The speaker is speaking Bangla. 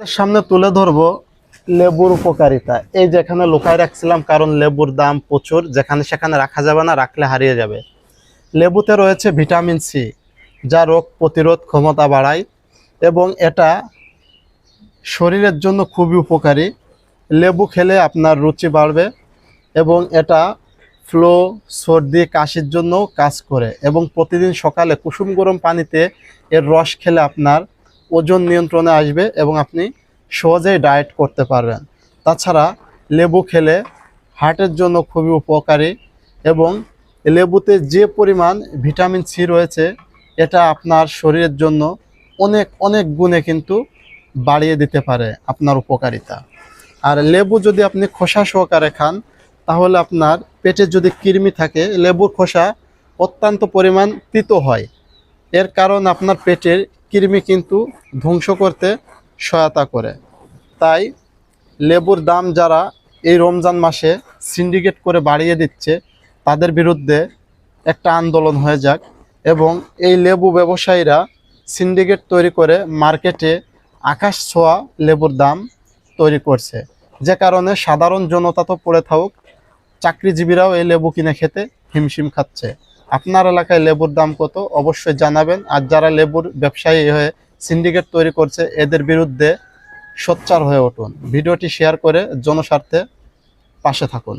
সামনে তুলে ধরবো লেবুর উপকারিতা। এই যেখানে লুকায় রাখছিলাম, কারণ লেবুর দাম প্রচুর, যেখানে সেখানে রাখা যাবে না, রাখলে হারিয়ে যাবে। লেবুতে রয়েছে ভিটামিন সি, যা রোগ প্রতিরোধ ক্ষমতা বাড়ায় এবং এটা শরীরের জন্য খুবই উপকারী। লেবু খেলে আপনার রুচি বাড়বে এবং এটা ফ্লু, সর্দি, কাশির জন্য কাজ করে এবং প্রতিদিন সকালে কুসুম গরম পানিতে এর রস খেলে আপনার ওজন নিয়ন্ত্রণে আসবে এবং আপনি সহজেই ডায়েট করতে পারবেন। তাছাড়া লেবু খেলে হার্টের জন্য খুবই উপকারী এবং লেবুতে যে পরিমাণ ভিটামিন সি রয়েছে এটা আপনার শরীরের জন্য অনেক অনেক গুণে কিন্তু বাড়িয়ে দিতে পারে আপনার উপকারিতা। আর লেবু যদি আপনি খোসা সহকারে খান তাহলে আপনার পেটে যদি কৃমি থাকে, লেবুর খোসা অত্যন্ত পরিমাণ তিতো হয়। এর কারণ আপনার পেটের কৃমি কিন্তু ধ্বংস করতে সহায়তা করে। তাই লেবুর দাম যারা এই রমজান মাসে সিন্ডিকেট করে বাড়িয়ে দিচ্ছে তাদের বিরুদ্ধে একটা আন্দোলন হয়ে যাক এবং এই লেবু ব্যবসায়ীরা সিন্ডিকেট তৈরি করে মার্কেটে আকাশ ছোঁয়া লেবুর দাম তৈরি করছে, যে কারণে সাধারণ জনতা তো পড়ে থাকুক, চাকরিজীবীরাও এই লেবু কিনে খেতে হিমশিম খাচ্ছে। আপনার এলাকায় লেবুর দাম কত অবশ্যই জানাবেন। আর যারা লেবুর ব্যবসায়ী হয়ে সিন্ডিকেট তৈরি করছে এদের বিরুদ্ধে সোচ্চার হয়ে উঠুন। ভিডিওটি শেয়ার করে জনস্বার্থে পাশে থাকুন।